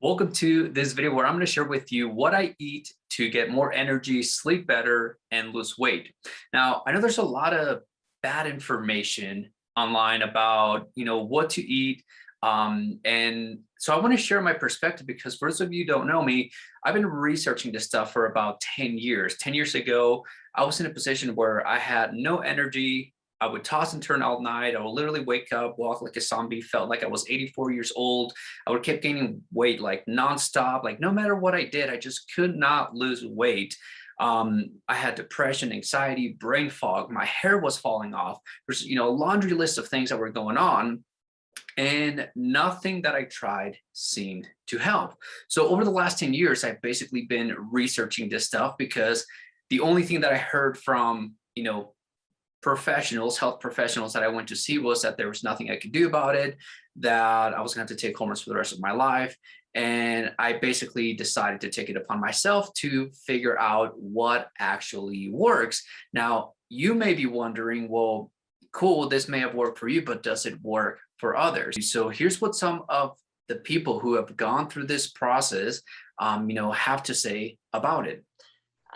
Welcome to this video where I'm going to share with you what I eat to get more energy, sleep better, and lose weight. Now, I know there's a lot of bad information online about, what to eat. And so I want to share my perspective because for those of you who don't know me, I've been researching this stuff for about 10 years. 10 years ago, I was in a position where I had no energy. I would toss and turn all night. I would literally wake up, walk like a zombie, felt like I was 84 years old. I would keep gaining weight like nonstop. Like no matter what I did, I just could not lose weight. I had depression, anxiety, brain fog. My hair was falling off. There's a laundry list of things that were going on, and nothing that I tried seemed to help. So over the last 10 years, I've basically been researching this stuff because the only thing that I heard from professionals, health professionals that I went to see was that there was nothing I could do about it, that I was going to have to take hormones for the rest of my life. And I basically decided to take it upon myself to figure out what actually works. Now, you may be wondering, well, cool, this may have worked for you, but does it work for others? So here's what some of the people who have gone through this process, have to say about it.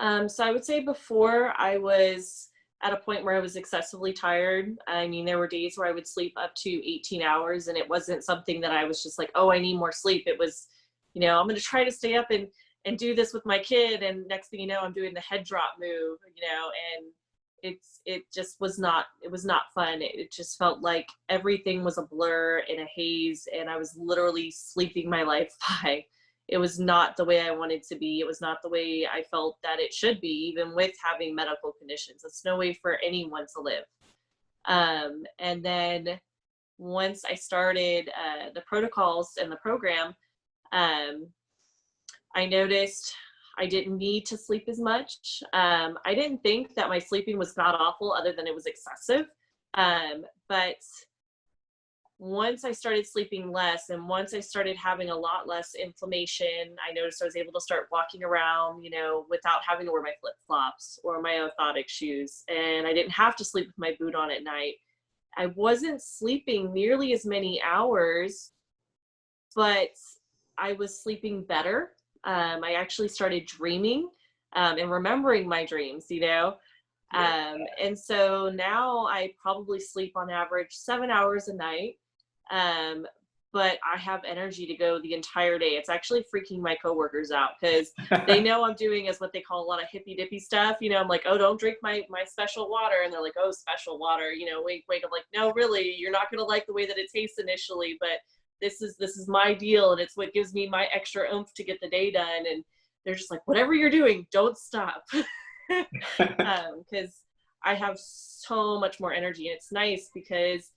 So I would say before I was at a point where I was excessively tired. I mean, there were days where I would sleep up to 18 hours and it wasn't something that I was just like, oh, I need more sleep. It was, I'm going to try to stay up and do this with my kid. And next thing you know, I'm doing the head drop move, and it just was not, it was not fun. It just felt like everything was a blur in a haze and I was literally sleeping my life by. It was not the way I wanted to be. It was not the way I felt that it should be, even with having medical conditions. It's no way for anyone to live. And then once I started the protocols and the program, I noticed I didn't need to sleep as much. I didn't think that my sleeping was god awful other than it was excessive. But once I started sleeping less and once I started having a lot less inflammation, I noticed I was able to start walking around, without having to wear my flip flops or my orthotic shoes. And I didn't have to sleep with my boot on at night. I wasn't sleeping nearly as many hours, but I was sleeping better. I actually started dreaming and remembering my dreams, and so now I probably sleep on average 7 hours a night. But I have energy to go the entire day. It's actually freaking my coworkers out because they know I'm doing as what they call a lot of hippy dippy stuff. I'm like, oh, don't drink my special water. And they're like, oh, special water, wait. I'm like, no, really, you're not going to like the way that it tastes initially, but this is my deal. And it's what gives me my extra oomph to get the day done. And they're just like, whatever you're doing, don't stop. Because I have so much more energy. And it's nice because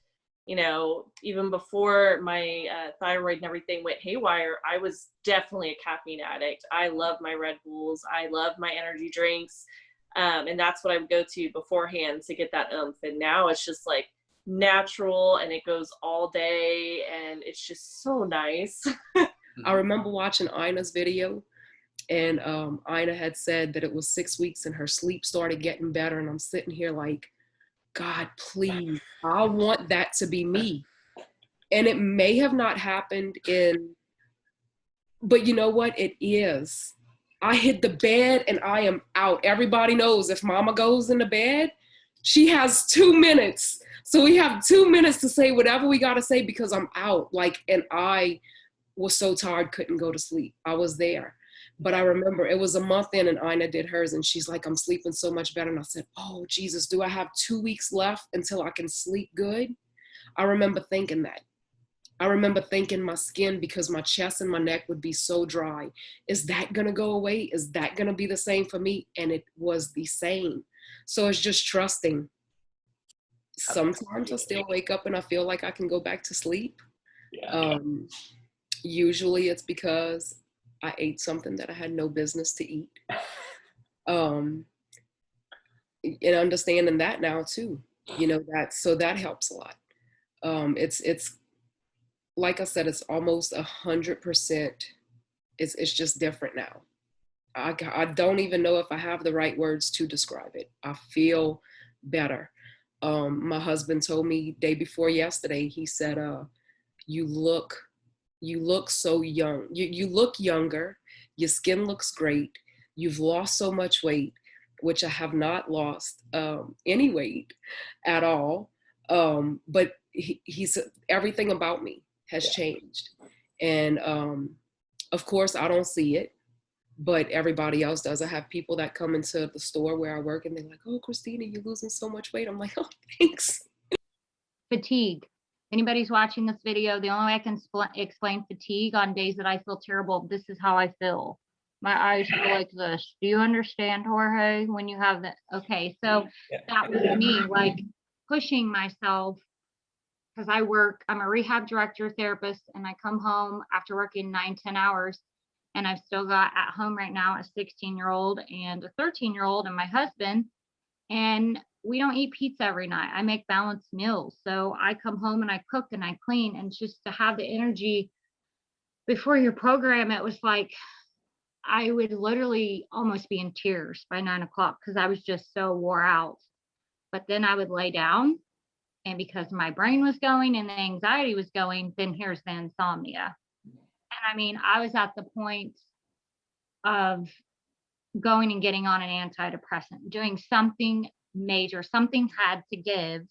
even before my thyroid and everything went haywire, I was definitely a caffeine addict. I love my Red Bulls. I love my energy drinks. And that's what I would go to beforehand to get that oomph. And now it's just like natural and it goes all day and it's just so nice. I remember watching Ina's video and Ina had said that it was 6 weeks and her sleep started getting better. And I'm sitting here like, God, please, I want that to be me. And it may have not happened but you know what? It is. I hit the bed and I am out. Everybody knows if mama goes in the bed, she has 2 minutes. So we have 2 minutes to say whatever we got to say because I'm out. And I was so tired, couldn't go to sleep. I was there. But I remember it was a month in and Ina did hers and she's like, I'm sleeping so much better. And I said, oh, Jesus, do I have 2 weeks left until I can sleep good? I remember thinking that. I remember thinking my skin, because my chest and my neck would be so dry. Is that going to go away? Is that going to be the same for me? And it was the same. So it's just trusting. Sometimes I still wake up and I feel like I can go back to sleep. Yeah. Usually it's because I ate something that I had no business to eat. And understanding that now too, that helps a lot. It's like I said, it's almost 100%. It's just different now. I don't even know if I have the right words to describe it. I feel better. My husband told me day before yesterday, he said, you look You look so young. You look younger. Your skin looks great. You've lost so much weight, which I have not lost any weight at all. But he's everything about me has changed. And of course, I don't see it, but everybody else does. I have people that come into the store where I work and they're like, "Oh, Christina, you're losing so much weight." I'm like, "Oh, thanks." Fatigue. Anybody's watching this video, the only way I can explain fatigue on days that I feel terrible, this is how I feel. My eyes feel like this. Do you understand, Jorge, when you have that? Okay, so that was me, like pushing myself, because I'm a rehab director, therapist, and I come home after working 9-10 hours, and I've still got at home right now a 16-year-old and a 13-year-old and my husband, and we don't eat pizza every night. I make balanced meals. So I come home and I cook and I clean, and just to have the energy before your program, it was like I would literally almost be in tears by 9 o'clock because I was just so wore out. But then I would lay down, and because my brain was going and the anxiety was going, then here's the insomnia. And I mean, I was at the point of going and getting on an antidepressant, doing something major, something had to give.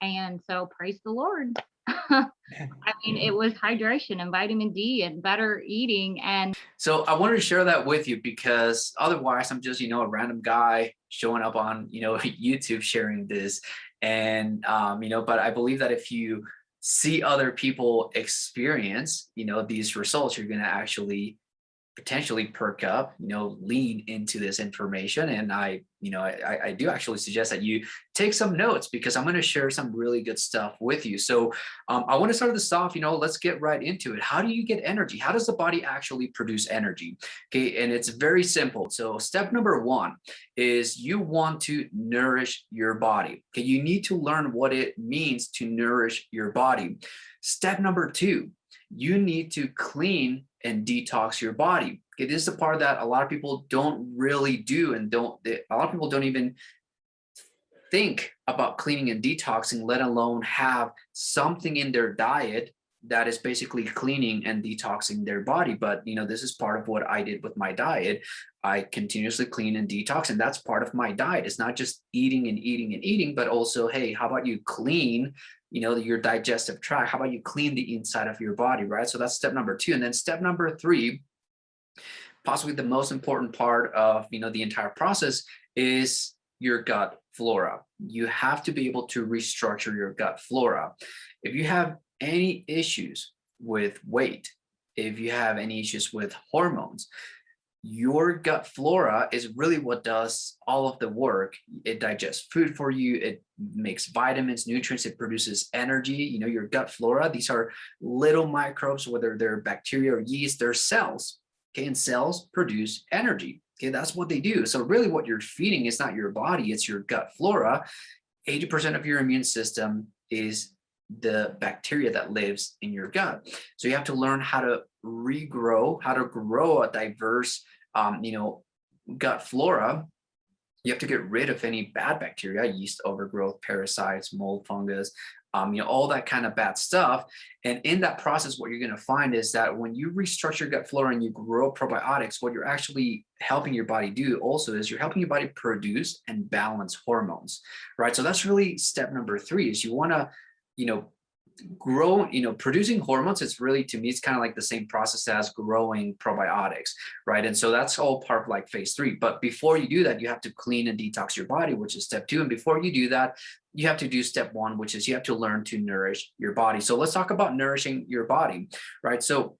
And so praise the Lord. I mean, it was hydration and vitamin D and better eating. And so I wanted to share that with you because otherwise I'm just, a random guy showing up on, YouTube sharing this. And, but I believe that if you see other people experience, these results, you're going to actually potentially perk up, lean into this information. And I do actually suggest that you take some notes because I'm going to share some really good stuff with you. So I want to start this off, let's get right into it. How do you get energy? How does the body actually produce energy? Okay. And it's very simple. So step number one is you want to nourish your body. Okay. You need to learn what it means to nourish your body. Step number two, you need to clean and detox your body. Okay, this is the part that a lot of people don't really do, and a lot of people don't even think about cleaning and detoxing, let alone have something in their diet that is basically cleaning and detoxing their body. But this is part of what I did with my diet. I continuously clean and detox, and that's part of my diet. It's not just eating and eating and eating, but also, hey, how about you clean your digestive tract? How about you clean the inside of your body, right? So that's step number two. And then step number three, possibly the most important part of, the entire process, is your gut flora. You have to be able to restructure your gut flora. If you have any issues with weight, if you have any issues with hormones, your gut flora is really what does all of the work. It digests food for you. It makes vitamins, nutrients. It produces energy. Your gut flora, these are little microbes, whether they're bacteria or yeast, they're cells. Okay, and cells produce energy. Okay, that's what they do. So really what you're feeding is not your body, it's your gut flora. 80% of your immune system is the bacteria that lives in your gut. So you have to learn how to regrow, how to grow a diverse, gut flora. You have to get rid of any bad bacteria, yeast overgrowth, parasites, mold, fungus, all that kind of bad stuff. And in that process, what you're going to find is that when you restructure your gut flora and you grow probiotics, what you're actually helping your body do also is you're helping your body produce and balance hormones, right? So that's really step number three, is you want to, grow, producing hormones. It's really, to me, it's kind of like the same process as growing probiotics, right? And so that's all part of like phase three. But before you do that, you have to clean and detox your body, which is step two. And before you do that, you have to do step one, which is you have to learn to nourish your body. So let's talk about nourishing your body, right? So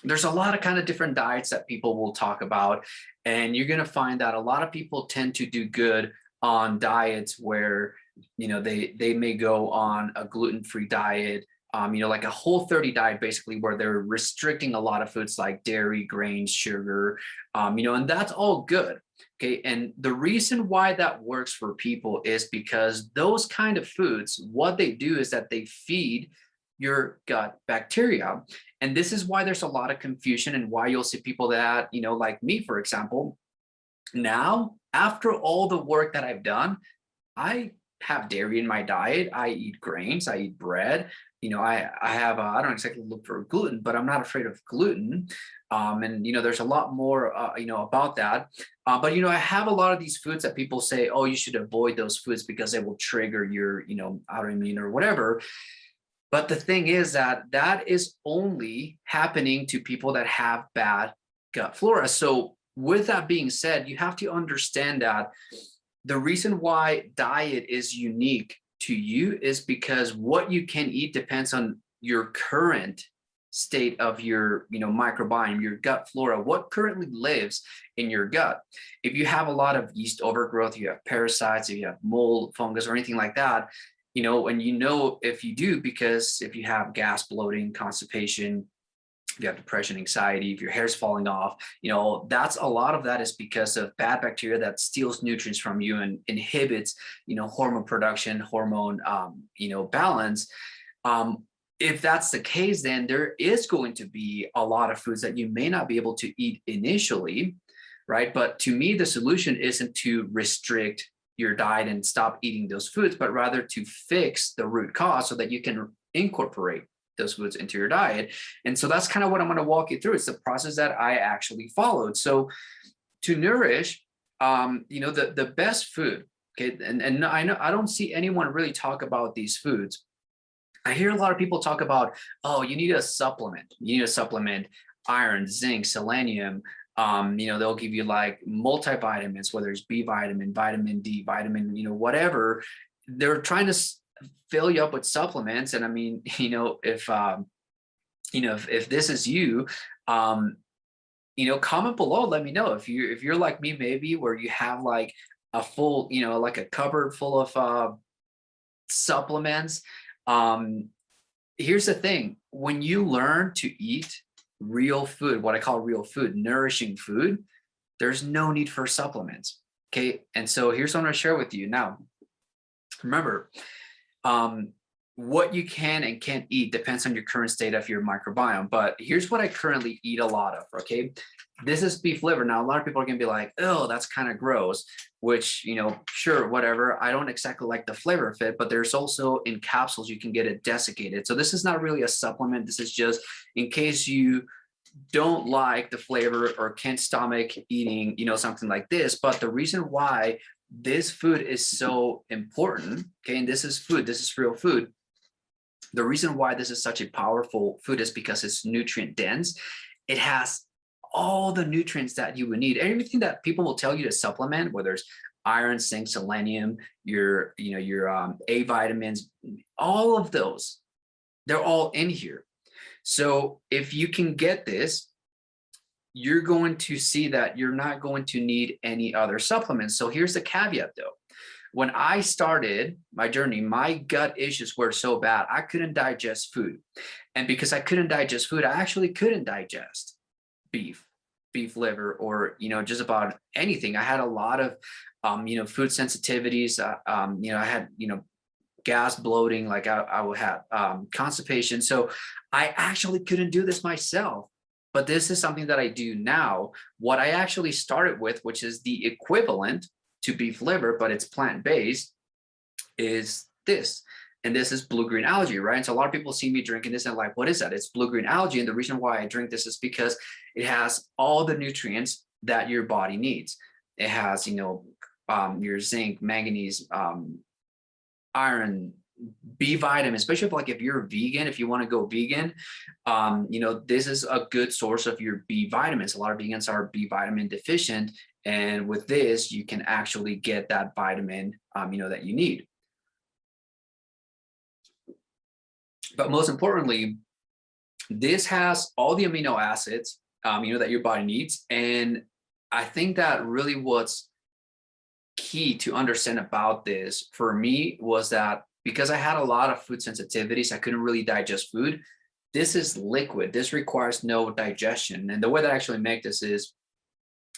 there's a lot of kind of different diets that people will talk about, and you're going to find that a lot of people tend to do good on diets where they may go on a gluten-free diet, like a Whole30 diet, basically, where they're restricting a lot of foods like dairy, grains, sugar, and that's all good. Okay. And the reason why that works for people is because those kind of foods, what they do is that they feed your gut bacteria. And this is why there's a lot of confusion, and why you'll see people that, like me, for example, now, after all the work that I've done, I have dairy in my diet. I eat grains, I eat bread. I have, I don't exactly look for gluten, but I'm not afraid of gluten. And, there's a lot more, about that. But, I have a lot of these foods that people say, oh, you should avoid those foods because they will trigger your, autoimmune or whatever. But the thing is that is only happening to people that have bad gut flora. So with that being said, you have to understand that the reason why diet is unique to you is because what you can eat depends on your current state of your microbiome, your gut flora, what currently lives in your gut. If you have a lot of yeast overgrowth, you have parasites, if you have mold, fungus, or anything like that, and if you do, because if you have gas, bloating, constipation, if you have depression, anxiety, if your hair's falling off, that's a lot of that is because of bad bacteria that steals nutrients from you and inhibits, hormone production, hormone, balance. If that's the case, then there is going to be a lot of foods that you may not be able to eat initially, right? But to me, the solution isn't to restrict your diet and stop eating those foods, but rather to fix the root cause so that you can incorporate those foods into your diet. And so that's kind of what I'm going to walk you through. It's the process that I actually followed. So to nourish, the best food, okay, and I know I don't see anyone really talk about these foods. I hear a lot of people talk about, oh, you need a supplement. You need a supplement iron, zinc, selenium. They'll give you like multivitamins, whether it's B vitamin, vitamin D, vitamin, whatever. They're trying to fill you up with supplements. And I mean, if this is you, comment below, let me know if you're like me, maybe where you have like a full, like a cupboard full of supplements. Here's the thing, when you learn to eat real food, what I call real food, nourishing food, there's no need for supplements. Okay. And so here's what I'm going to share with you. Now, remember, what you can and can't eat depends on your current state of your microbiome. But here's what I currently eat a lot of. Okay. This is beef liver. Now, a lot of people are going to be like, oh, that's kind of gross, which, sure, whatever. I don't exactly like the flavor of it, but there's also in capsules, you can get it desiccated. So this is not really a supplement. This is just in case you don't like the flavor or can't stomach eating, something like this. But the reason why this food is so important, okay, and this is food, this is real food. The reason why this is such a powerful food is because it's nutrient dense. It has all the nutrients that you would need. Everything that people will tell you to supplement, whether it's iron, zinc, selenium, your A vitamins, all of those, they're all in here. So if you can get this, you're going to see that you're not going to need any other supplements. So here's the caveat though. When I started my journey, my gut issues were so bad, I couldn't digest food. And because I couldn't digest food, I actually couldn't digest beef liver, or, just about anything. I had a lot of, food sensitivities. I had, gas, bloating, like I would have constipation. So I actually couldn't do this myself. But this is something that I do now. What I actually started with, which is the equivalent to beef liver, but it's plant-based, is this. And this is blue-green algae, right? And so a lot of people see me drinking this and like, what is that? It's blue-green algae. And the reason why I drink this is because it has all the nutrients that your body needs. It has, your zinc, manganese, iron, B vitamin, especially if you're vegan, if you want to go vegan, this is a good source of your B vitamins. A lot of vegans are B vitamin deficient. And with this, you can actually get that vitamin, that you need. But most importantly, this has all the amino acids, that your body needs. And I think that really what's key to understand about this for me was that because I had a lot of food sensitivities, I couldn't really digest food. This is liquid. This requires no digestion. And the way that I actually make this is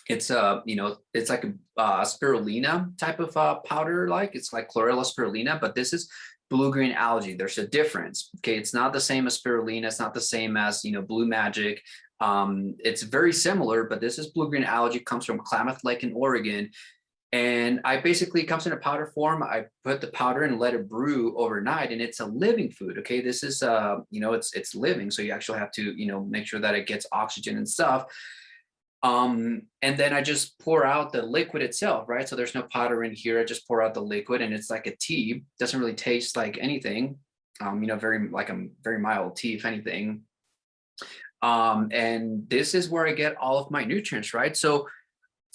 it's it's like a spirulina type of powder, it's like chlorella spirulina, but this is blue-green algae. There's a difference. Okay, it's not the same as spirulina. It's not the same as Blue Magic. It's very similar, but this is blue-green algae. Comes from Klamath Lake in Oregon. And I basically, it comes in a powder form. I put the powder and let it brew overnight, and it's a living food. Okay, this is it's living, so you actually have to make sure that it gets oxygen and stuff. And then I just pour out the liquid itself, right? So there's no powder in here. I just pour out the liquid, and it's like a tea. Doesn't really taste like anything. Very like a very mild tea, if anything. And this is where I get all of my nutrients, right? So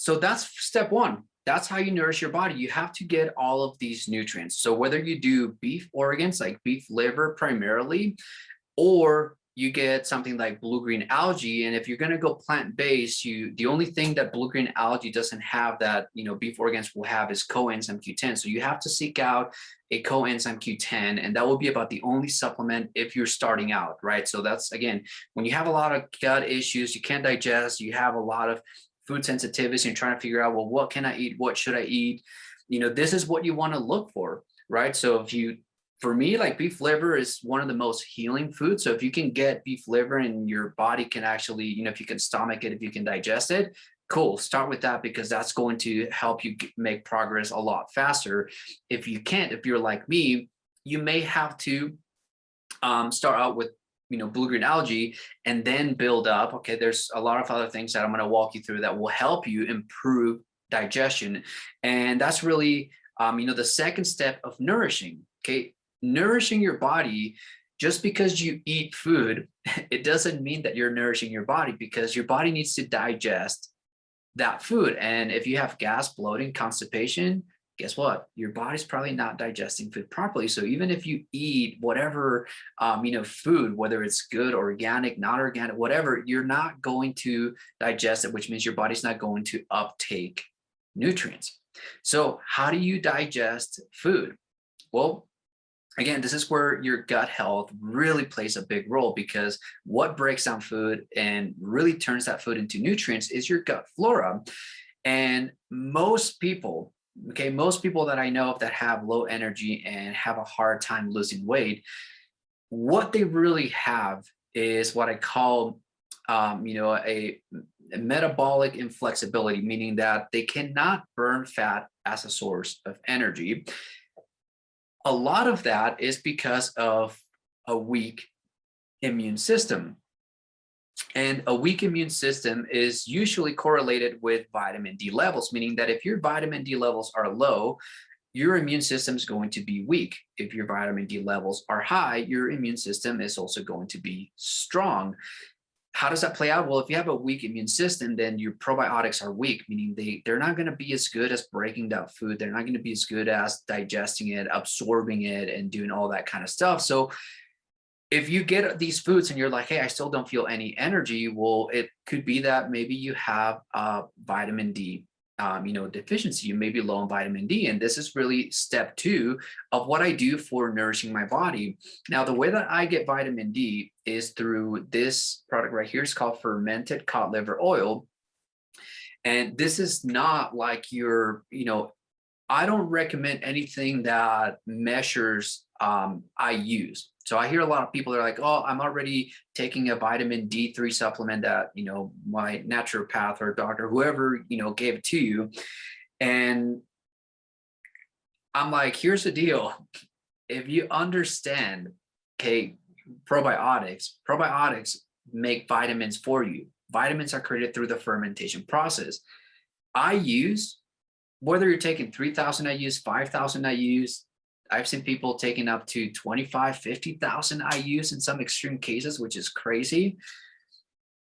that's step one. That's how you nourish your body. You have to get all of these nutrients. So whether you do beef organs, like beef liver primarily, or you get something like blue-green algae. And if you're going to go plant-based, the only thing that blue-green algae doesn't have that beef organs will have is coenzyme Q10. So you have to seek out a coenzyme Q10, and that will be about the only supplement if you're starting out, right? So that's, again, when you have a lot of gut issues, you can't digest, you have a lot of food sensitivities, and you're trying to figure out, well, what can I eat? What should I eat? This is what you want to look for, right? So for me, like beef liver is one of the most healing foods. So if you can get beef liver and your body can actually, if you can stomach it, if you can digest it, cool. Start with that, because that's going to help you make progress a lot faster. If you can't, if you're like me, you may have to start out with blue-green algae and then build up. Okay, there's a lot of other things that I'm going to walk you through that will help you improve digestion. And that's really the second step of nourishing. Okay, nourishing your body. Just because you eat food, it doesn't mean that you're nourishing your body, because your body needs to digest that food. And if you have gas, bloating, constipation, guess what? Your body's probably not digesting food properly. So even if you eat whatever, food, whether it's good, organic, not organic, whatever, you're not going to digest it, which means your body's not going to uptake nutrients. So how do you digest food? Well, again, this is where your gut health really plays a big role, because what breaks down food and really turns that food into nutrients is your gut flora. And most people that I know of that have low energy and have a hard time losing weight, what they really have is what I call, a metabolic inflexibility, meaning that they cannot burn fat as a source of energy. A lot of that is because of a weak immune system. And a weak immune system is usually correlated with vitamin D levels, meaning that if your vitamin D levels are low, your immune system is going to be weak. If your vitamin D levels are high, your immune system is also going to be strong. How does that play out? Well, if you have a weak immune system, then your probiotics are weak, meaning they're not going to be as good as breaking down food. They're not going to be as good as digesting it, absorbing it, and doing all that kind of stuff. So if you get these foods and you're like, hey, I still don't feel any energy, well, it could be that maybe you have vitamin D deficiency. You may be low in vitamin D. And this is really step 2 of what I do for nourishing my body. Now, the way that I get vitamin D is through this product right here. It's called fermented cod liver oil. And this is not like your, I don't recommend anything that measures IUs. So I hear a lot of people are like, oh, I'm already taking a vitamin D3 supplement that, my naturopath or doctor, whoever, gave it to you. And I'm like, here's the deal. If you understand, okay, probiotics make vitamins for you. Vitamins are created through the fermentation process. IUs, whether you're taking 3,000 IUs, 5,000 IUs, I've seen people taking up to 25, 50,000 IUs in some extreme cases, which is crazy.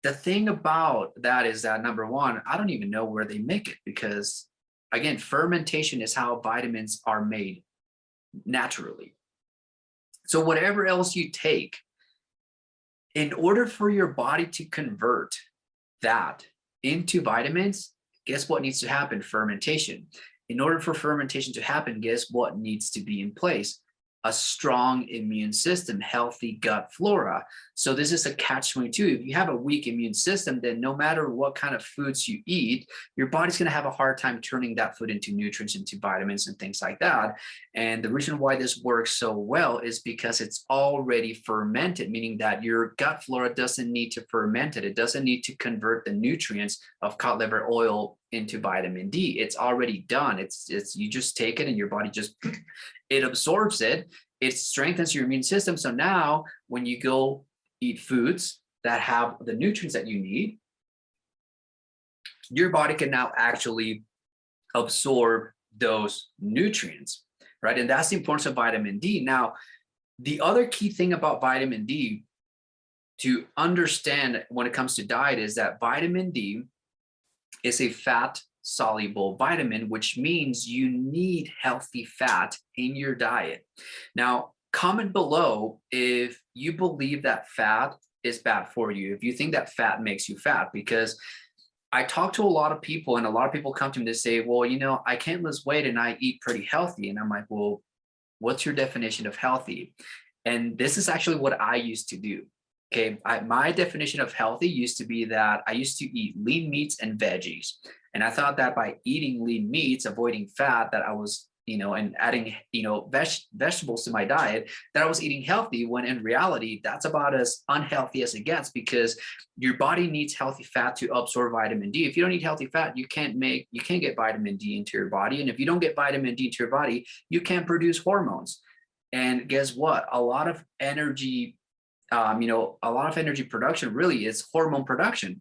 The thing about that is that, number one, I don't even know where they make it, because again, fermentation is how vitamins are made naturally. So whatever else you take, in order for your body to convert that into vitamins, guess what needs to happen? Fermentation. In order for fermentation to happen, guess what needs to be in place? A strong immune system, healthy gut flora. So this is a catch-22. If you have a weak immune system, then no matter what kind of foods you eat, your body's going to have a hard time turning that food into nutrients, into vitamins and things like that. And the reason why this works so well is because it's already fermented, meaning that your gut flora doesn't need to ferment it. It doesn't need to convert the nutrients of cod liver oil into vitamin D. It's already done. It's you just take it and your body just it absorbs it. It strengthens your immune system. So now when you go eat foods that have the nutrients that you need, your body can now actually absorb those nutrients, right? And that's the importance of vitamin D. Now, the other key thing about vitamin D to understand when it comes to diet is that vitamin D is a fat soluble vitamin, which means you need healthy fat in your diet. Now, comment below if you believe that fat is bad for you, if you think that fat makes you fat, because I talk to a lot of people and a lot of people come to me to say, well, you know, I can't lose weight and I eat pretty healthy. And I'm like, well, what's your definition of healthy? And this is actually what I used to do. Okay, my definition of healthy used to be that I used to eat lean meats and veggies. And I thought that by eating lean meats, avoiding fat, that I was, you know, and adding, you know, vegetables to my diet, that I was eating healthy, when in reality, that's about as unhealthy as it gets, because your body needs healthy fat to absorb vitamin D. If you don't eat healthy fat, you can't get vitamin D into your body. And if you don't get vitamin D into your body, you can't produce hormones. And guess what? A lot of energy production really is hormone production.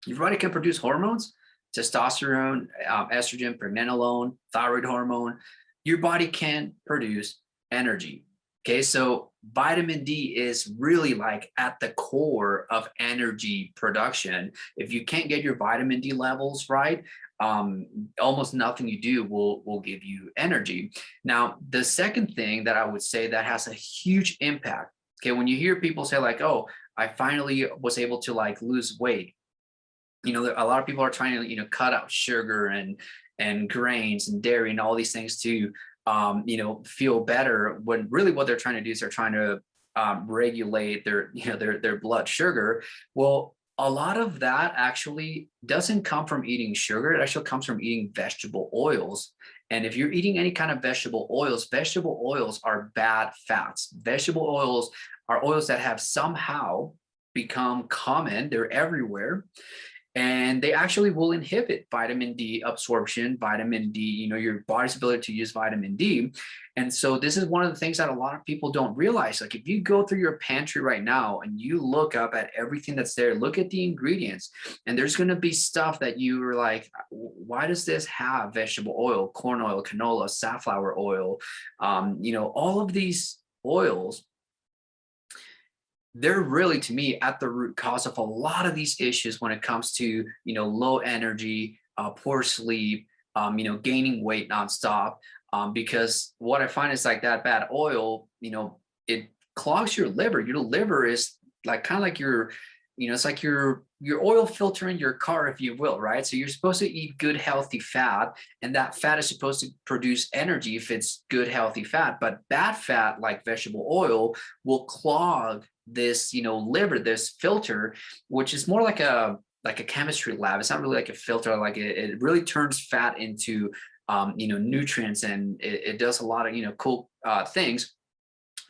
Your body can produce hormones, testosterone, estrogen, pregnenolone, thyroid hormone. Your body can produce energy. Okay, so vitamin D is really like at the core of energy production. If you can't get your vitamin D levels right, almost nothing you do will give you energy. Now, the second thing that I would say that has a huge impact. Okay, when you hear people say like, oh, I finally was able to like lose weight. You know, a lot of people are trying to, you know, cut out sugar and grains and dairy and all these things to, you know, feel better, when really what they're trying to do is they're trying to regulate their, you know, their blood sugar. Well, a lot of that actually doesn't come from eating sugar. It actually comes from eating vegetable oils. And if you're eating any kind of vegetable oils are bad fats. Vegetable oils are oils that have somehow become common. They're everywhere. And they actually will inhibit vitamin D absorption, vitamin D, you know, your body's ability to use vitamin D. And so this is one of the things that a lot of people don't realize. Like if you go through your pantry right now and you look up at everything that's there, look at the ingredients, and there's going to be stuff that you are like, why does this have vegetable oil, corn oil, canola, safflower oil? You know, all of these oils, they're really, to me, at the root cause of a lot of these issues when it comes to, you know, low energy, poor sleep, you know, gaining weight nonstop. Because what I find is like that bad oil, you know, it clogs your liver. Your liver is like kind of like your, you know, it's like your oil filter in your car, if you will, right? So you're supposed to eat good, healthy fat, and that fat is supposed to produce energy if it's good, healthy fat. But bad fat, like vegetable oil, will clog this, you know, liver, this filter, which is more like a chemistry lab. It's not really like a filter. Like it really turns fat into, you know, nutrients, and it does a lot of, you know, cool things.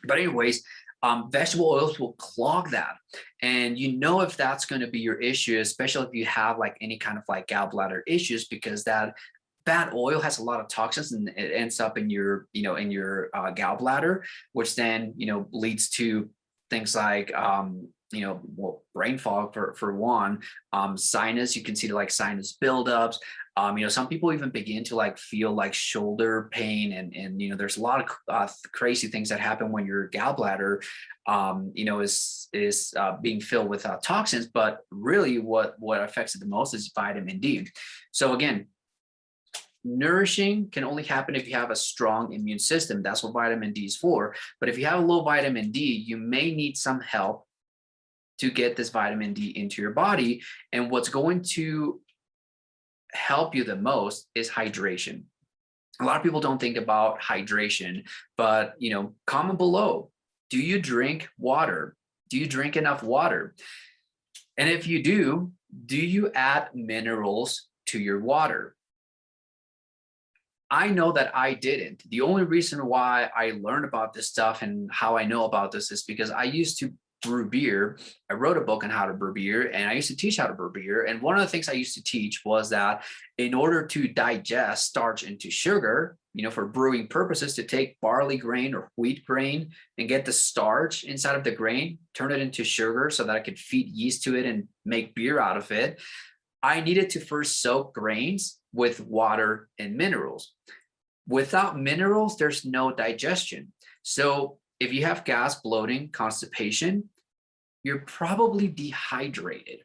But anyways, vegetable oils will clog that. And you know, if that's going to be your issue, especially if you have like any kind of like gallbladder issues, because that bad oil has a lot of toxins and it ends up in your, you know, in your gallbladder, which then, you know, leads to things like, you know, well, brain fog for one, sinus, you can see like sinus buildups. You know, some people even begin to like feel like shoulder pain, and you know, there's a lot of crazy things that happen when your gallbladder, you know, is being filled with toxins. But really, what affects it the most is vitamin D. So again, nourishing can only happen if you have a strong immune system. That's what vitamin D is for. But if you have a low vitamin D, you may need some help to get this vitamin D into your body. And what's going to help you the most is hydration. A lot of people don't think about hydration, but, you know, comment below. Do you drink water? Do you drink enough water? And if you do you add minerals to your water? I know that I didn't. The only reason why I learned about this stuff and how I know about this is because I used to brew beer. I wrote a book on how to brew beer, and I used to teach how to brew beer. And one of the things I used to teach was that in order to digest starch into sugar, for brewing purposes, to take barley grain or wheat grain and get the starch inside of the grain, turn it into sugar so that I could feed yeast to it and make beer out of it, I needed to first soak grains with water and minerals. Without minerals, there's no digestion. So if you have gas, bloating, constipation, you're probably dehydrated.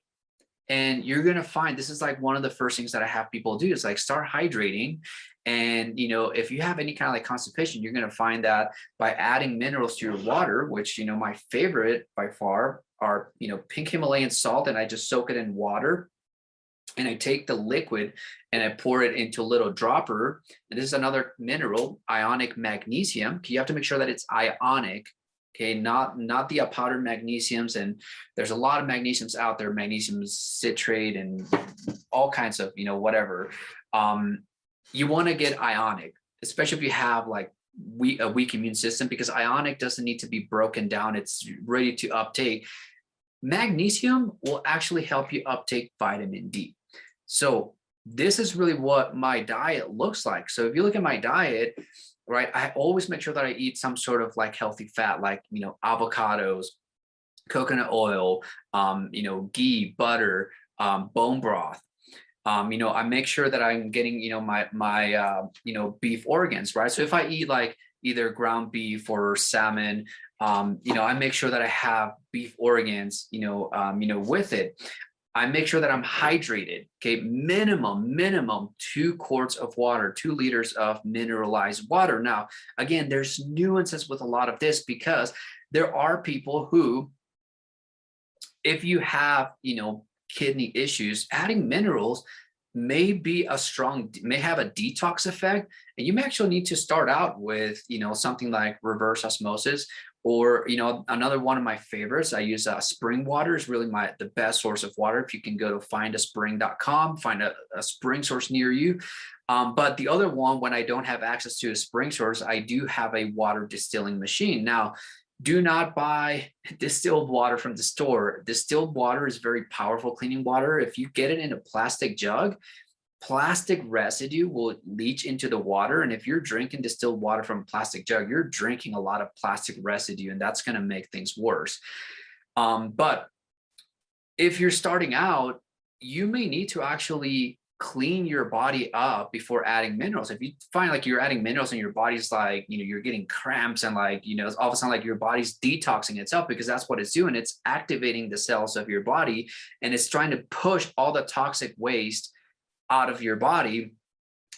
And you're going to find this is like one of the first things that I have people do is like start hydrating. And, if you have any kind of like constipation, you're going to find that by adding minerals to your water, which, my favorite by far are, pink Himalayan salt, and I just soak it in water. And I take the liquid and I pour it into a little dropper. And this is another mineral, ionic magnesium. You have to make sure that it's ionic, okay, not the powdered magnesiums. And there's a lot of magnesiums out there, magnesium citrate and all kinds of, whatever. You want to get ionic, especially if you have like a weak immune system, because ionic doesn't need to be broken down. It's ready to uptake. Magnesium will actually help you uptake vitamin D. So this is really what my diet looks like. So if you look at my diet, right, I always make sure that I eat some sort of like healthy fat, like, avocados, coconut oil, ghee, butter, bone broth. I make sure that I'm getting, my beef organs, right? So if I eat like either ground beef or salmon, I make sure that I have beef organs, with it. I make sure that I'm hydrated. Okay, minimum 2 quarts of water, 2 liters of mineralized water. Now, again, there's nuances with a lot of this because there are people who, if you have, kidney issues, adding minerals may have a detox effect, and you may actually need to start out with, something like reverse osmosis. Or, another one of my favorites, I use spring water is really the best source of water. If you can go to findaspring.com, find a spring source near you. But the other one, when I don't have access to a spring source, I do have a water distilling machine. Now, do not buy distilled water from the store. Distilled water is very powerful cleaning water. If you get it in a plastic jug, plastic residue will leach into the water. And if you're drinking distilled water from a plastic jug, you're drinking a lot of plastic residue, and that's going to make things worse. But if you're starting out, you may need to actually clean your body up before adding minerals. If you find like you're adding minerals and your body's like, you're getting cramps and like, all of a sudden like your body's detoxing itself, because that's what it's doing. It's activating the cells of your body, and it's trying to push all the toxic waste out of your body.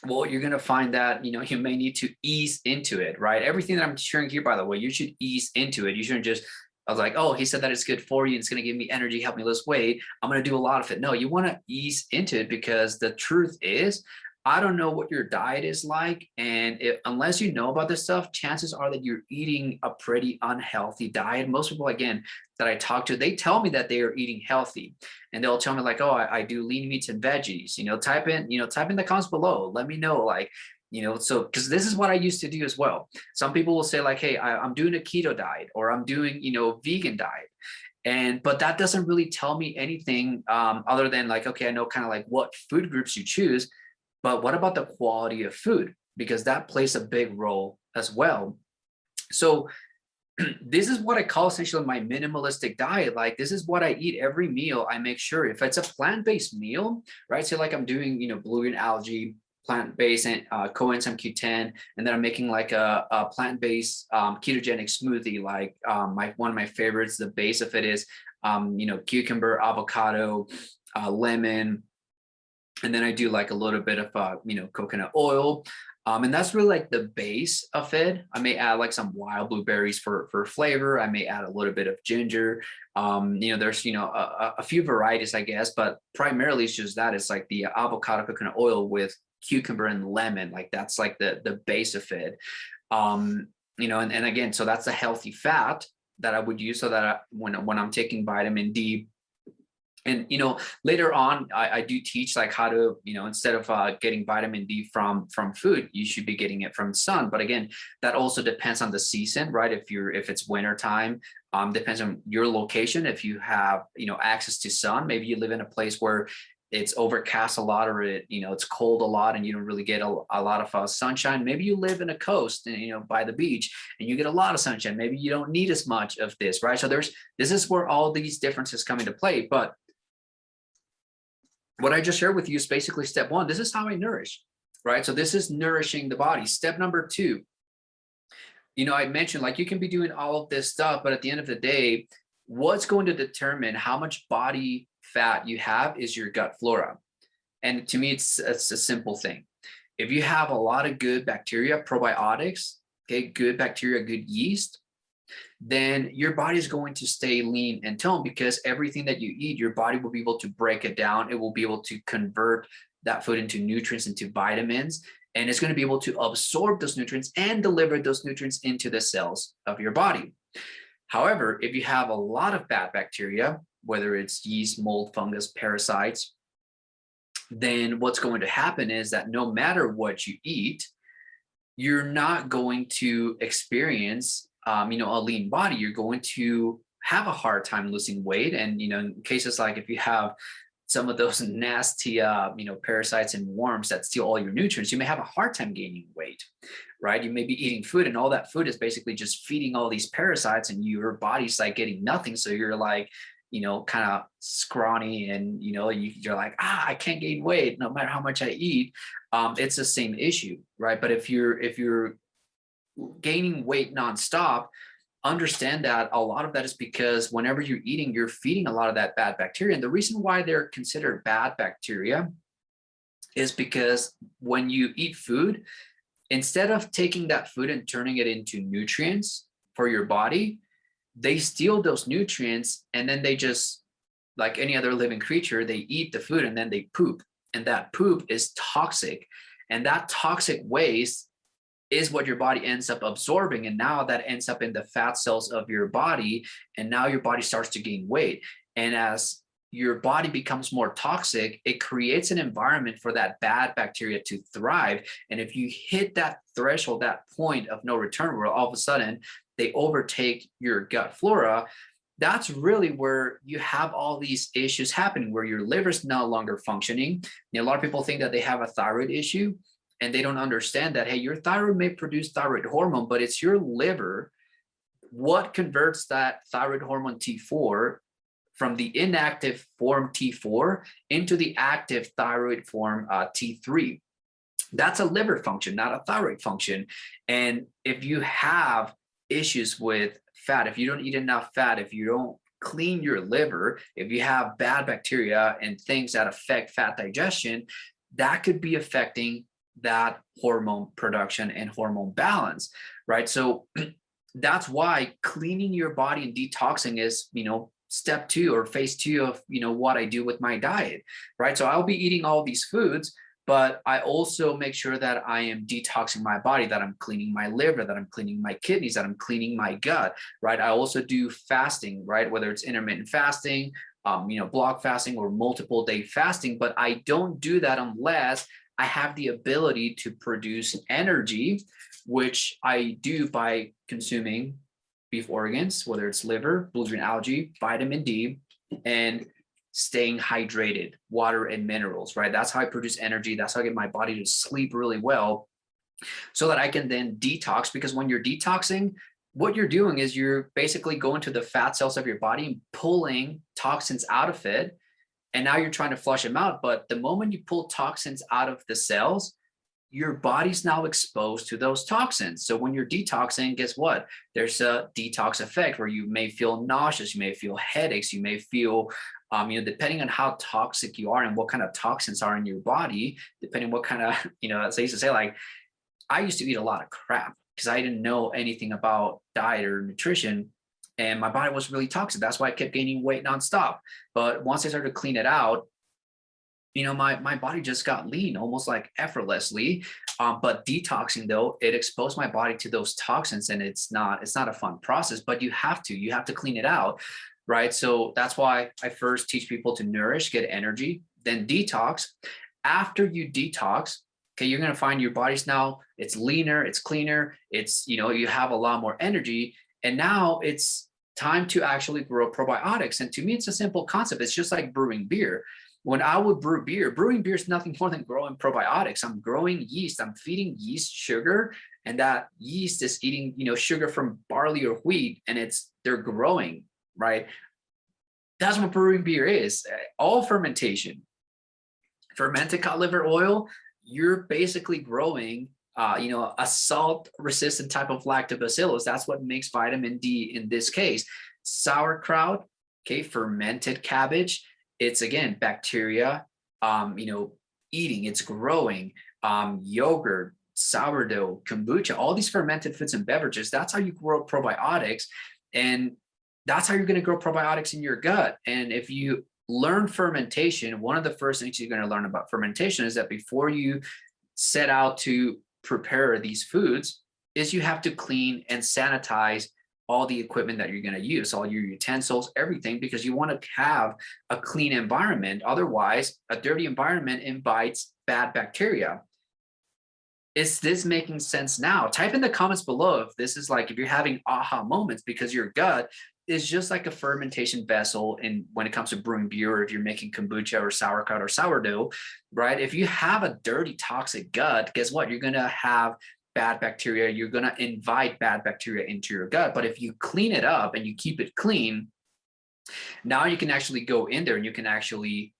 Well, you're going to find that, you may need to ease into it, right? Everything that I'm sharing here, by the way, you should ease into it. You shouldn't just, I was like, oh, he said that it's good for you, and it's going to give me energy, help me lose weight, I'm going to do a lot of it. No, you want to ease into it, because the truth is, I don't know what your diet is like. And unless you know about this stuff, chances are that you're eating a pretty unhealthy diet. Most people, again, that I talk to, they tell me that they are eating healthy, and they'll tell me like, oh, I do lean meats and veggies, type in the comments below. Let me know, like, so, because this is what I used to do as well. Some people will say like, hey, I'm doing a keto diet, or I'm doing, vegan diet. But that doesn't really tell me anything other than like, okay, I know kind of like what food groups you choose. But what about the quality of food? Because that plays a big role as well. So this is what I call essentially my minimalistic diet. Like, this is what I eat every meal. I make sure if it's a plant-based meal, right? So like I'm doing, blue-green algae, plant-based and coenzyme Q10, and then I'm making like a plant-based ketogenic smoothie. Like one of my favorites, the base of it is, cucumber, avocado, lemon. And then I do like a little bit of, coconut oil. And that's really like the base of it. I may add like some wild blueberries for flavor. I may add a little bit of ginger. There's, a few varieties, I guess, but primarily it's just that. It's like the avocado coconut oil with cucumber and lemon. Like that's like the base of it. And again, so that's a healthy fat that I would use so that when I'm taking vitamin D, And, later on, I do teach like how to, instead of getting vitamin D from food, you should be getting it from sun. But again, that also depends on the season, right? If it's winter time, depends on your location. If you have, access to sun, maybe you live in a place where it's overcast a lot, or it's cold a lot and you don't really get a lot of sunshine. Maybe you live in a coast and, by the beach, and you get a lot of sunshine. Maybe you don't need as much of this, right? So this is where all these differences come into play. But what I just shared with you is basically step one. This is how I nourish, right? So this is nourishing the body. Step number two, I mentioned like you can be doing all of this stuff, but at the end of the day, what's going to determine how much body fat you have is your gut flora. And to me, it's a simple thing. If you have a lot of good bacteria, probiotics, okay, good bacteria, good yeast, then your body is going to stay lean and toned, because everything that you eat, your body will be able to break it down. It will be able to convert that food into nutrients, into vitamins, and it's going to be able to absorb those nutrients and deliver those nutrients into the cells of your body. However, if you have a lot of bad bacteria, whether it's yeast, mold, fungus, parasites, then what's going to happen is that no matter what you eat, you're not going to experience a lean body. You're going to have a hard time losing weight. And, in cases like if you have some of those nasty, parasites and worms that steal all your nutrients, you may have a hard time gaining weight, right? You may be eating food and all that food is basically just feeding all these parasites and your body's like getting nothing. So you're like, kind of scrawny and, you're like, I can't gain weight no matter how much I eat. It's the same issue, right? But if you're gaining weight nonstop, understand that a lot of that is because whenever you're eating, you're feeding a lot of that bad bacteria. And the reason why they're considered bad bacteria is because when you eat food, instead of taking that food and turning it into nutrients for your body, they steal those nutrients and then they just, like any other living creature, they eat the food and then they poop. And that poop is toxic. And that toxic waste is what your body ends up absorbing. And now that ends up in the fat cells of your body. And now your body starts to gain weight. And as your body becomes more toxic, it creates an environment for that bad bacteria to thrive. And if you hit that threshold, that point of no return, where all of a sudden they overtake your gut flora, that's really where you have all these issues happening, where your liver is no longer functioning. A lot of people think that they have a thyroid issue, and they don't understand that, hey, your thyroid may produce thyroid hormone, but it's your liver what converts that thyroid hormone T4 from the inactive form T4 into the active thyroid form T3. That's a liver function, not a thyroid function. And if you have issues with fat, if you don't eat enough fat, if you don't clean your liver, if you have bad bacteria and things that affect fat digestion, that could be affecting that hormone production and hormone balance, right? So that's why cleaning your body and detoxing is, step two or phase two of, what I do with my diet, right? So I'll be eating all these foods, but I also make sure that I am detoxing my body, that I'm cleaning my liver, that I'm cleaning my kidneys, that I'm cleaning my gut, right? I also do fasting, right? Whether it's intermittent fasting, block fasting, or multiple day fasting, but I don't do that unless I have the ability to produce energy, which I do by consuming beef organs, whether it's liver, blue green algae, vitamin D, and staying hydrated, water and minerals, right? That's how I produce energy. That's how I get my body to sleep really well so that I can then detox. Because when you're detoxing, what you're doing is you're basically going to the fat cells of your body and pulling toxins out of it. And now you're trying to flush them out. But the moment you pull toxins out of the cells, your body's now exposed to those toxins. So when you're detoxing, guess what? There's a detox effect where you may feel nauseous, you may feel headaches, you may feel, depending on how toxic you are and what kind of toxins are in your body, depending what kind of, as I used to say, like, I used to eat a lot of crap because I didn't know anything about diet or nutrition. And my body was really toxic. That's why I kept gaining weight nonstop. But once I started to clean it out, my body just got lean almost like effortlessly. But detoxing, though, it exposed my body to those toxins, and it's not a fun process, but you have to clean it out, right? So that's why I first teach people to nourish, get energy, then detox. After you detox, okay, you're going to find your body's now, it's leaner, it's cleaner, it's, you have a lot more energy. And now it's time to actually grow probiotics. And to me, it's a simple concept. It's just like brewing beer. When I would brew beer, brewing beer is nothing more than growing probiotics. I'm growing yeast, I'm feeding yeast sugar, and that yeast is eating, sugar from barley or wheat, and they're growing, right? That's what brewing beer is. All fermentation. Fermented cod liver oil, you're basically growing a salt-resistant type of lactobacillus. That's what makes vitamin D in this case. Sauerkraut, okay, fermented cabbage. It's again bacteria, eating. It's growing. Yogurt, sourdough, kombucha, all these fermented foods and beverages. That's how you grow probiotics, and that's how you're going to grow probiotics in your gut. And if you learn fermentation, one of the first things you're going to learn about fermentation is that before you set out to prepare these foods is you have to clean and sanitize all the equipment that you're going to use, all your utensils, everything, because you want to have a clean environment. Otherwise, a dirty environment invites bad bacteria. Is this making sense now? Type in the comments below if this is like, if you're having aha moments, because your gut is just like a fermentation vessel. And when it comes to brewing beer, or if you're making kombucha or sauerkraut or sourdough, right? If you have a dirty, toxic gut, guess what? You're going to have bad bacteria. You're going to invite bad bacteria into your gut. But if you clean it up and you keep it clean, now you can actually go in there and you can actually,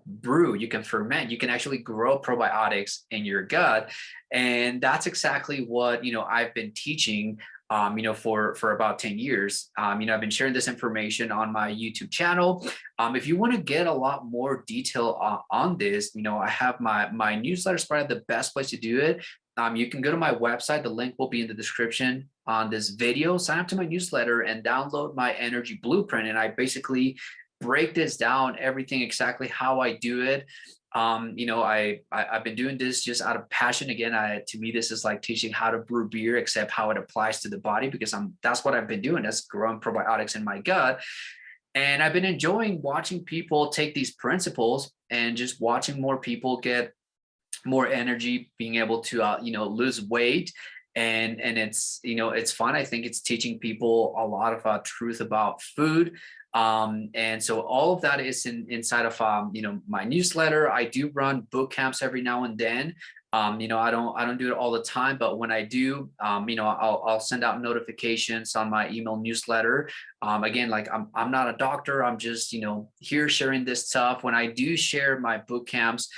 brew, you can ferment, you can actually grow probiotics in your gut. And that's exactly what, I've been teaching for about 10 years. I've been sharing this information on my YouTube channel. If you want to get a lot more detail on this, I have my newsletter is probably the best place to do it. You can go to my website. The link will be in the description on this video. Sign up to my newsletter and download my energy blueprint. And I basically break this down, everything exactly how I do it. I've been doing this just out of passion. Again, to me, this is like teaching how to brew beer, except how it applies to the body, because that's what I've been doing. That's growing probiotics in my gut. And I've been enjoying watching people take these principles and just watching more people get more energy, being able to, lose weight. And it's fun. I think it's teaching people a lot of truth about food. And so all of that is inside of, my newsletter. I do run boot camps every now and then. I don't do it all the time, but when I do, I'll send out notifications on my email newsletter. Again, like I'm not a doctor. I'm just, here sharing this stuff. When I do share my boot camps,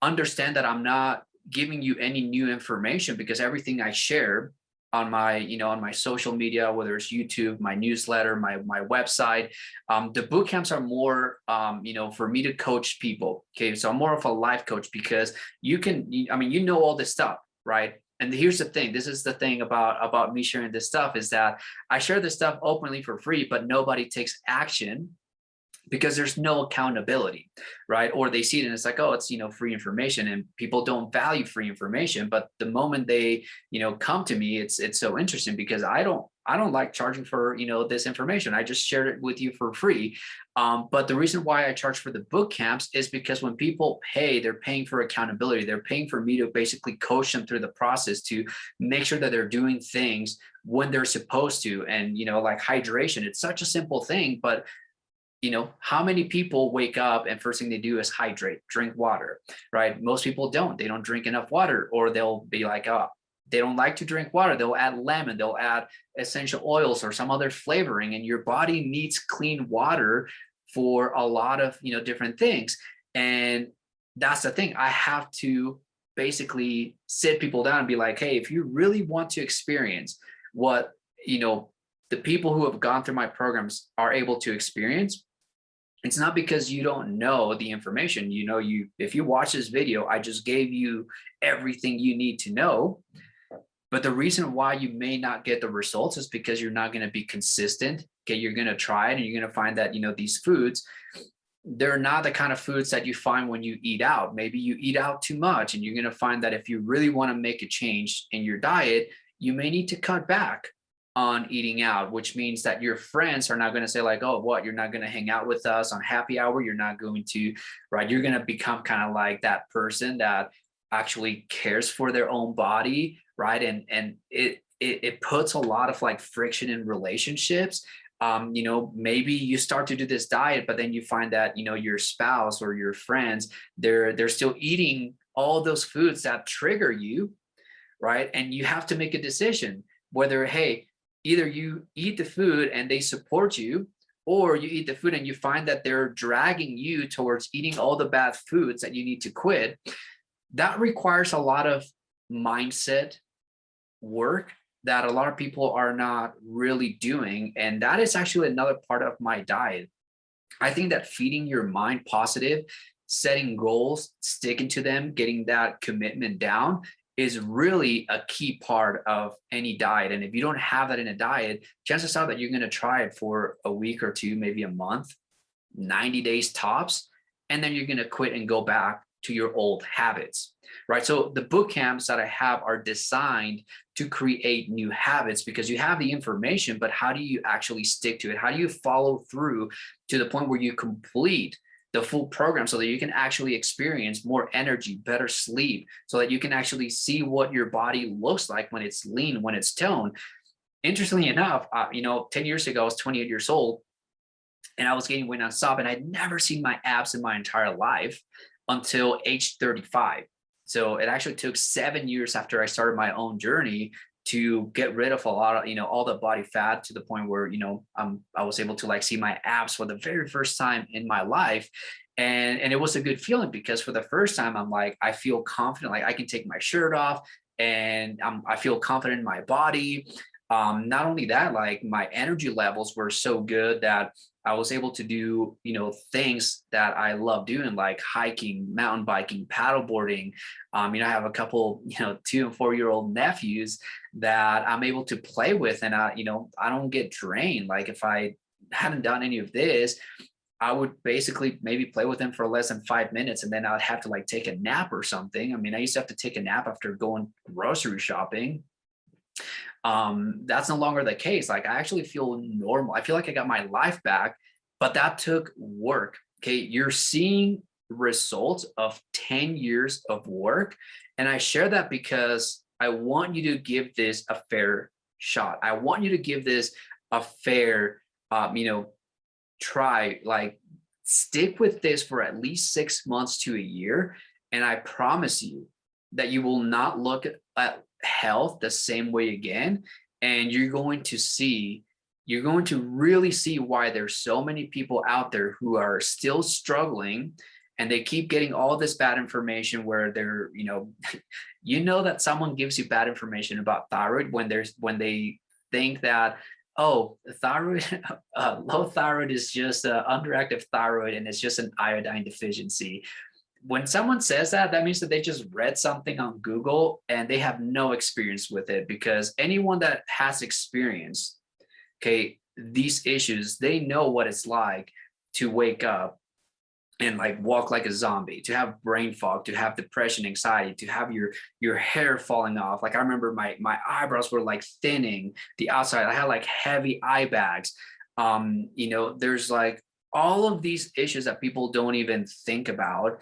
understand that I'm not giving you any new information, because everything I share on my, on my social media, whether it's YouTube, my newsletter, my website, the boot camps are more, for me to coach people. Okay. So I'm more of a life coach, because you know all this stuff, right? And here's the thing. This is the thing about me sharing this stuff, is that I share this stuff openly for free, but nobody takes action, because there's no accountability, right? Or they see it and it's like, oh, it's, free information, and people don't value free information. But the moment they, come to me, it's so interesting, because I don't like charging for, this information. I just shared it with you for free. But the reason why I charge for the boot camps is because when people pay, they're paying for accountability. They're paying for me to basically coach them through the process to make sure that they're doing things when they're supposed to. And, like hydration, it's such a simple thing, but how many people wake up and first thing they do is hydrate, drink water, right? Most people don't. They don't drink enough water, or they'll be like, oh, they don't like to drink water. They'll add lemon, they'll add essential oils or some other flavoring, and your body needs clean water for a lot of, different things. And that's the thing. I have to basically sit people down and be like, hey, if you really want to experience what, the people who have gone through my programs are able to experience, it's not because you don't know the information. If you watch this video, I just gave you everything you need to know. But the reason why you may not get the results is because you're not going to be consistent. Okay, you're going to try it and you're going to find that, these foods, they're not the kind of foods that you find when you eat out. Maybe you eat out too much, and you're going to find that if you really want to make a change in your diet, you may need to cut back on eating out, which means that your friends are not going to say like, oh, what, you're not going to hang out with us on happy hour. You're not going to, right? You're going to become kind of like that person that actually cares for their own body, right? And it puts a lot of like friction in relationships. You know, maybe you start to do this diet, but then you find that, you know, your spouse or your friends, they're still eating all those foods that trigger you, right? And you have to make a decision whether, hey, either you eat the food and they support you, or you eat the food and you find that they're dragging you towards eating all the bad foods that you need to quit. That requires a lot of mindset work that a lot of people are not really doing. And that is actually another part of my diet. I think that feeding your mind positive, setting goals, sticking to them, getting that commitment down is really a key part of any diet. And if you don't have that in a diet, chances are that you're going to try it for a week or two, maybe a month, 90 days tops, and then you're going to quit and go back to your old habits, right? So the boot camps that I have are designed to create new habits, because you have the information, but how do you actually stick to it? How do you follow through to the point where you complete the full program so that you can actually experience more energy, better sleep, so that you can actually see what your body looks like when it's lean, when it's toned? Interestingly enough, you know, 10 years ago, I was 28 years old and I was gaining weight nonstop, and I'd never seen my abs in my entire life until age 35. So it actually took 7 years after I started my own journey to get rid of a lot of, you know, all the body fat, to the point where, you know, I was able to like see my abs for the very first time in my life. And it was a good feeling, because for the first time, I'm like, I feel confident, like I can take my shirt off and I feel confident in my body. Not only that, like my energy levels were so good that I was able to do, you know, things that I love doing, like hiking, mountain biking, paddleboarding. You know, I have a couple, you know, 2 and 4 year old nephews that I'm able to play with, and you know, I don't get drained. Like if I hadn't done any of this, I would basically maybe play with them for less than 5 minutes, and then I'd have to like take a nap or something. I mean, I used to have to take a nap after going grocery shopping. That's no longer the case. Like I actually feel normal. I feel like I got my life back, but that took work. Okay. You're seeing results of 10 years of work. And I share that because I want you to give this a fair shot. I want you to give this a fair, you know, try. Like stick with this for at least 6 months to a year. And I promise you that you will not look at health the same way again. And you're going to really see why there's so many people out there who are still struggling, and they keep getting all this bad information where they're, you know, you know that someone gives you bad information about thyroid when they think that, oh, thyroid, low thyroid is just underactive thyroid and it's just an iodine deficiency. When someone says that, that means that they just read something on Google and they have no experience with it, because anyone that has experience, okay, these issues, they know what it's like to wake up and like walk like a zombie, to have brain fog, to have depression, anxiety, to have your hair falling off. Like I remember my eyebrows were like thinning the outside. I had like heavy eye bags. You know, there's like all of these issues that people don't even think about.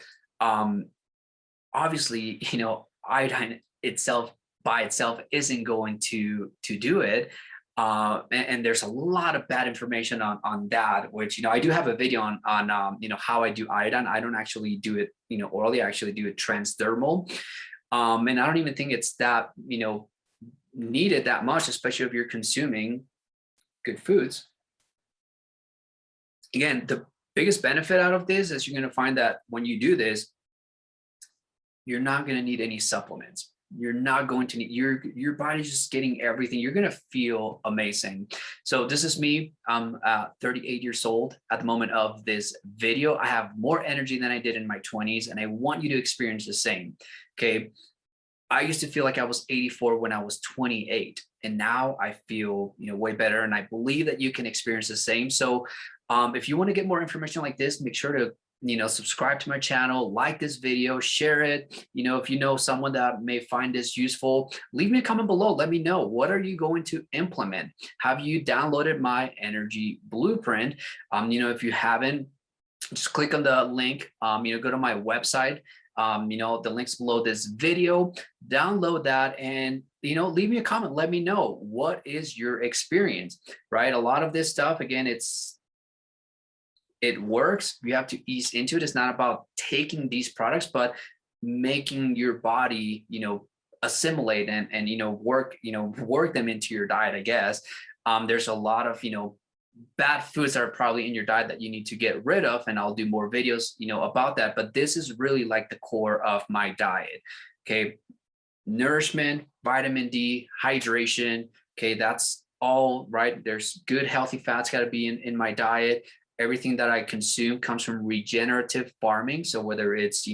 Obviously, you know, iodine itself by itself isn't going to do it. And there's a lot of bad information on that, which, you know, I do have a video on you know, how I do iodine. I don't actually do it, you know, orally. I actually do it transdermal. And I don't even think it's that, you know, needed that much, especially if you're consuming good foods. Again, the biggest benefit out of this is you're going to find that when you do this, you're not going to need any supplements. You're not going to need, your body's just getting everything. You're going to feel amazing. So this is me. I'm 38 years old at the moment of this video. I have more energy than I did in my 20s, and I want you to experience the same. Okay. I used to feel like I was 84 when I was 28, and now I feel, you know, way better. And I believe that you can experience the same. So if you want to get more information like this, make sure to subscribe to my channel, like this video, share it. If you know someone that may find this useful, leave me a comment below. Let me know, what are you going to implement? Have you downloaded my energy blueprint? If you haven't, just click on the link, go to my website. The links below this video, download that, and leave me a comment. Let me know, what is your experience, right? A lot of this stuff, again, it works. You have to ease into it. It's not about taking these products, but making your body, assimilate and work them into your diet, I guess. There's a lot of, bad foods that are probably in your diet that you need to get rid of. And I'll do more videos, about that. But this is really like the core of my diet. Okay. Nourishment, vitamin D, hydration. Okay. That's all right. There's good, healthy fats got to be in my diet. Everything that I consume comes from regenerative farming. So whether it's,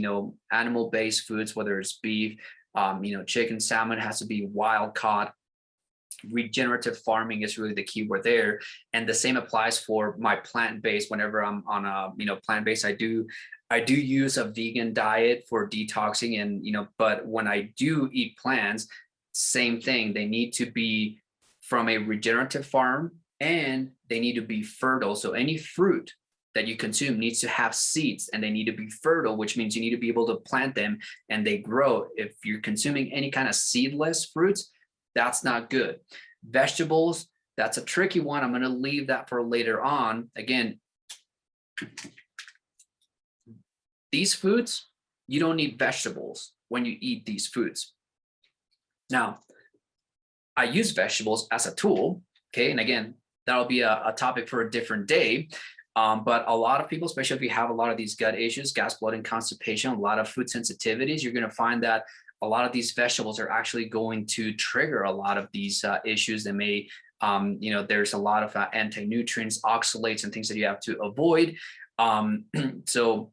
animal-based foods, whether it's beef, chicken, salmon, has to be wild caught. Regenerative farming is really the key word there. And the same applies for my plant-based. Whenever I'm on a, plant-based, I do use a vegan diet for detoxing, and, but when I do eat plants, same thing. They need to be from a regenerative farm, and they need to be fertile. So any fruit that you consume needs to have seeds, and they need to be fertile, which means you need to be able to plant them and they grow. If you're consuming any kind of seedless fruits, that's not good. Vegetables, that's a tricky one. I'm going to leave that for later on. Again, these foods, you don't need vegetables when you eat these foods. Now, I use vegetables as a tool. Okay. And again, that'll be a topic for a different day. But a lot of people, especially if you have a lot of these gut issues, gas, bloating, constipation, a lot of food sensitivities, you're going to find that a lot of these vegetables are actually going to trigger a lot of these issues that may, there's a lot of anti-nutrients, oxalates, and things that you have to avoid. So,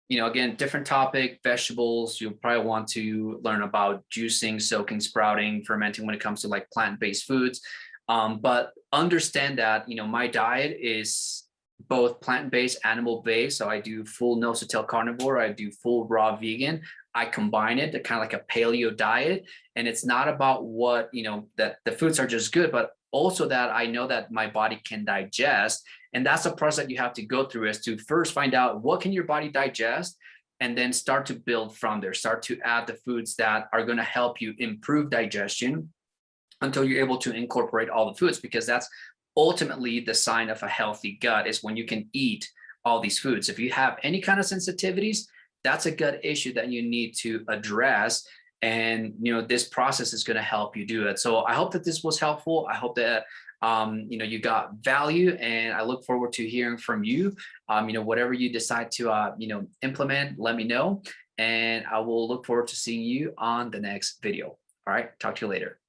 again, different topic, vegetables, you'll probably want to learn about juicing, soaking, sprouting, fermenting when it comes to like plant-based foods. But understand that, my diet is both plant-based, animal-based. So I do full nose-to-tail carnivore. I do full raw vegan. I combine it to kind of like a paleo diet. And it's not about what, that the foods are just good, but also that I know that my body can digest. And that's the process that you have to go through, is to first find out what can your body digest, and then start to build from there. Start to add the foods that are going to help you improve digestion until you're able to incorporate all the foods, because that's ultimately the sign of a healthy gut, is when you can eat all these foods. If you have any kind of sensitivities, that's a gut issue that you need to address. And, this process is going to help you do it. So I hope that this was helpful. I hope that, you got value, and I look forward to hearing from you. Whatever you decide to, implement, let me know, and I will look forward to seeing you on the next video. All right. Talk to you later.